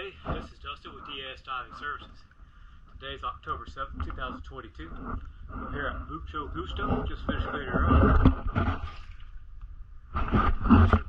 Hey, this is Dustin with DS Diving Services. Today is October 7th, 2022. We're here at Mucho Gusto, just finished cleaning her up.